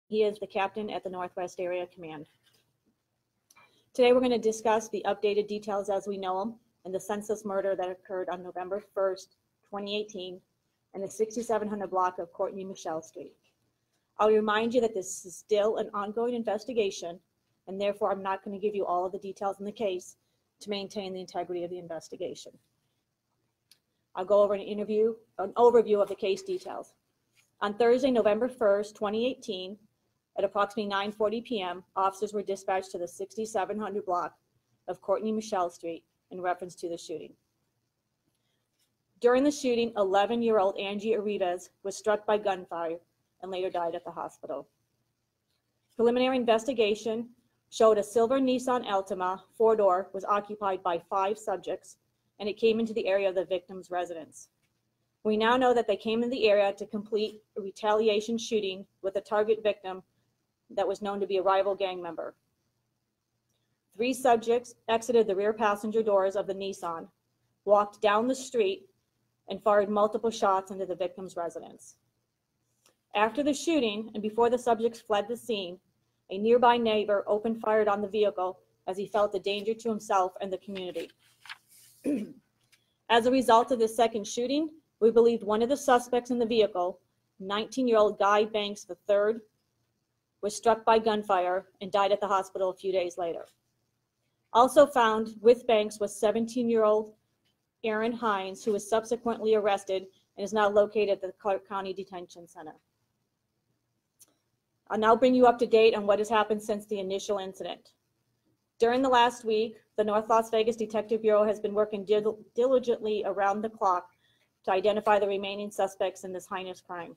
He is the captain at the Northwest Area Command. Today we're going to discuss the updated details as we know them and the senseless murder that occurred on November 1st, 2018 in the 6700 block of Courtney Michelle Street. I'll remind you that this is still an ongoing investigation, and therefore I'm not going to give you all of the details in the case to maintain the integrity of the investigation. I'll go over an overview of the case details. On Thursday, November 1st, 2018, at approximately 9:40 p.m., officers were dispatched to the 6700 block of Courtney Michelle Street in reference to the shooting. During the shooting, 11-year-old Angie Arribas was struck by gunfire and later died at the hospital. Preliminary investigation showed a silver Nissan Altima four-door was occupied by 5 subjects, and it came into the area of the victim's residence. We now know that they came in the area to complete a retaliation shooting with a target victim that was known to be a rival gang member. 3 subjects exited the rear passenger doors of the Nissan, walked down the street, and fired multiple shots into the victim's residence. After the shooting, and before the subjects fled the scene, a nearby neighbor opened fire on the vehicle as he felt a danger to himself and the community. As a result of this second shooting, we believe one of the suspects in the vehicle, 19-year-old Guy Banks III, was struck by gunfire and died at the hospital a few days later. Also found with Banks was 17-year-old Aaron Hines, who was subsequently arrested and is now located at the Clark County Detention Center. I'll now bring you up to date on what has happened since the initial incident. During the last week, the North Las Vegas Detective Bureau has been working diligently around the clock to identify the remaining suspects in this heinous crime.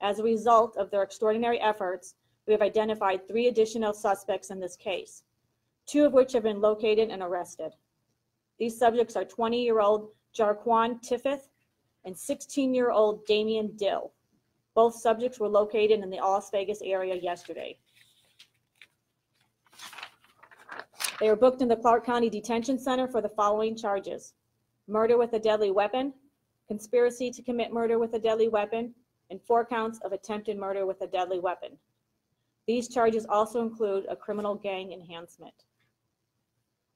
As a result of their extraordinary efforts, we have identified 3 additional suspects in this case, 2 of which have been located and arrested. These subjects are 20-year-old Jarquan Tiffith and 16-year-old Damian Dill. Both subjects were located in the Las Vegas area yesterday. They were booked in the Clark County Detention Center for the following charges: murder with a deadly weapon, conspiracy to commit murder with a deadly weapon, and 4 counts of attempted murder with a deadly weapon. These charges also include a criminal gang enhancement.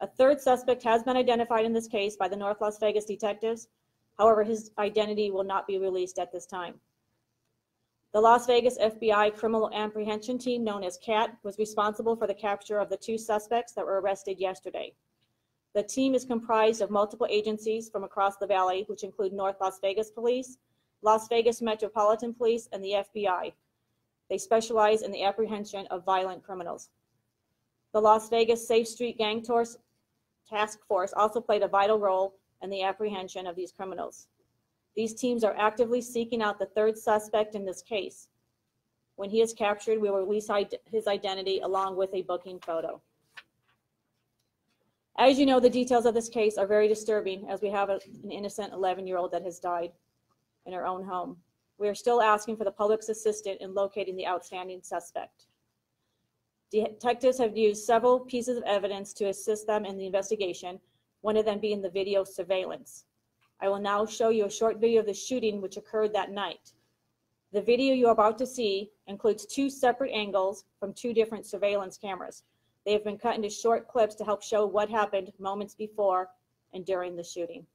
A 3rd suspect has been identified in this case by the North Las Vegas detectives. However, his identity will not be released at this time. The Las Vegas FBI Criminal Apprehension Team, known as CAT, was responsible for the capture of the 2 suspects that were arrested yesterday. The team is comprised of multiple agencies from across the valley, which include North Las Vegas Police, Las Vegas Metropolitan Police, and the FBI. They specialize in the apprehension of violent criminals. The Las Vegas Safe Street Gang Task Force also played a vital role in the apprehension of these criminals. These teams are actively seeking out the 3rd suspect in this case. When he is captured, we will release his identity along with a booking photo. As you know, the details of this case are very disturbing, as we have an innocent 11-year-old that has died in her own home. We are still asking for the public's assistance in locating the outstanding suspect. Detectives have used several pieces of evidence to assist them in the investigation, one of them being the video surveillance. I will now show you a short video of the shooting which occurred that night. The video you are about to see includes 2 separate angles from 2 different surveillance cameras. They have been cut into short clips to help show what happened moments before and during the shooting.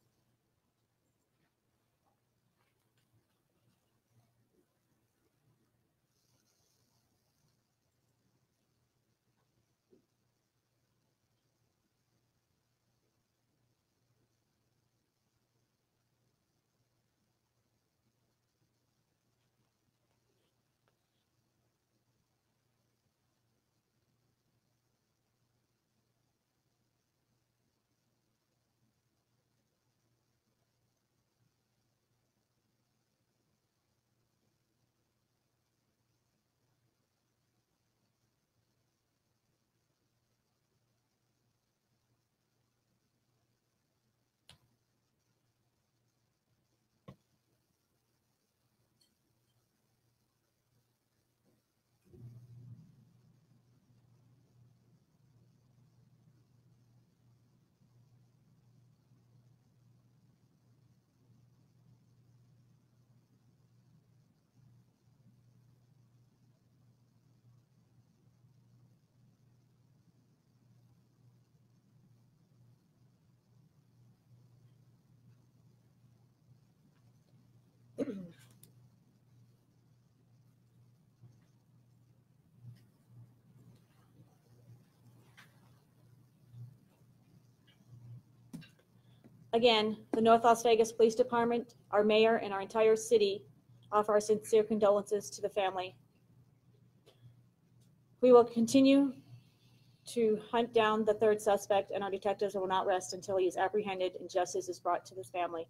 Again, the North Las Vegas Police Department, our mayor, and our entire city offer our sincere condolences to the family. We will continue to hunt down the third suspect, and our detectives will not rest until he is apprehended and justice is brought to this family.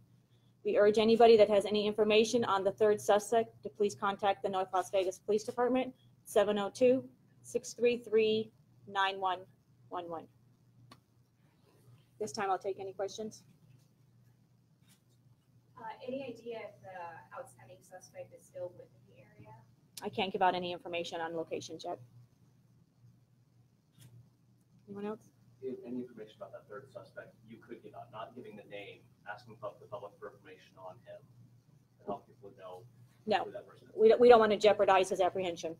We urge anybody that has any information on the third suspect to please contact the North Las Vegas Police Department, 702-633-9111. This time I'll take any questions. Any idea if the outstanding suspect is still within the area? I can't give out any information on locations yet. Anyone else? If you have any information about that third suspect, you could give out, not giving the name, asking the public for information on him to help people know No, who that person is. we don't want to jeopardize his apprehension.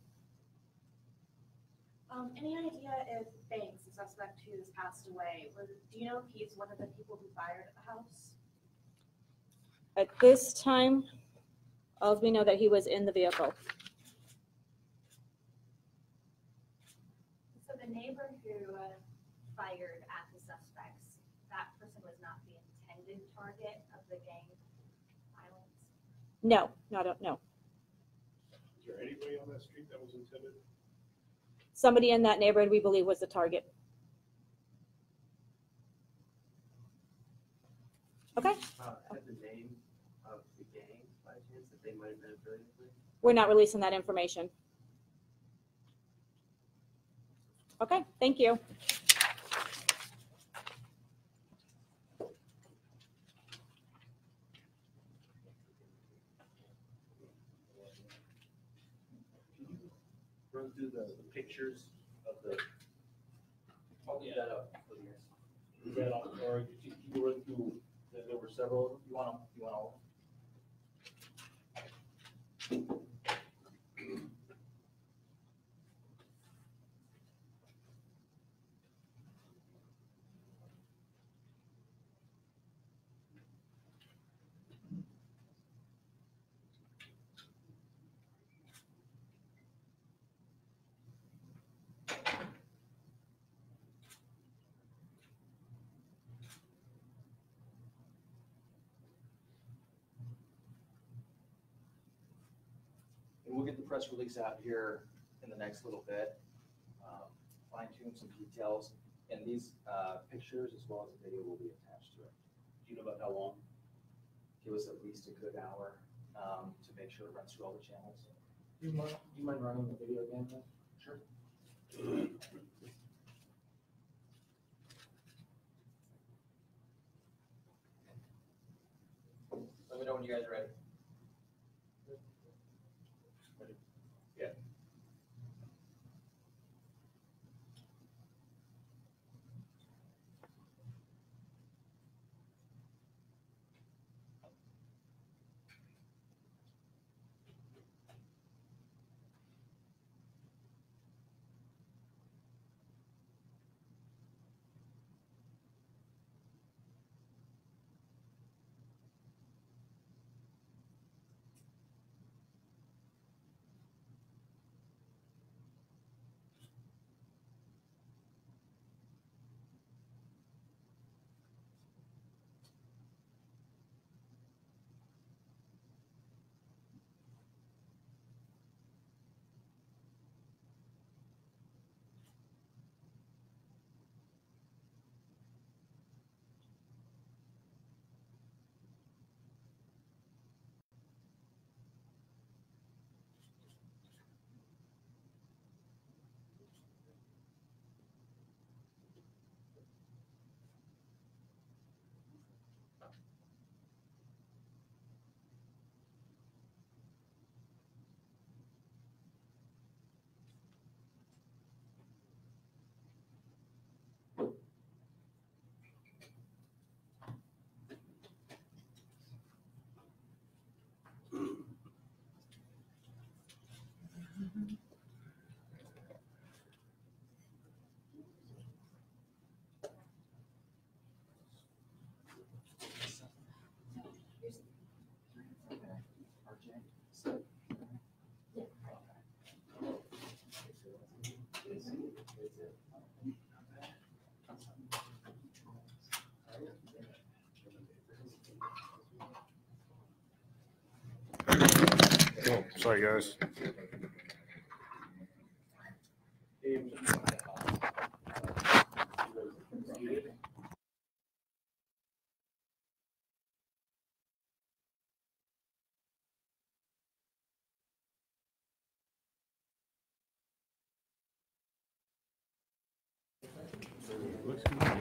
Any idea if Banks, the suspect who's passed away, do you know if he's one of the people who fired at the house? At this time, we know that he was in the vehicle. So the neighbor who fired at the suspects, that person was not the intended target of the gang violence? No. Is there anybody on that street that was intended? Somebody in that neighborhood we believe was the target. Okay, Have the name of the gang by chance that they might have been affiliated with? we're not releasing that information. Okay, thank you. Run through the pictures of the. I'll leave that up for the years. Is that on, or you run through, there were several of them? You want all? And we'll get the press release out here in the next little bit, fine tune some details, and these pictures as well as the video will be attached to it. Do you know about how long? Give us at least a good hour to make sure it runs through all the channels. Do you mind running the video again? Sure. Let me know when you guys are ready. Yeah. Sorry, guys. Looks good.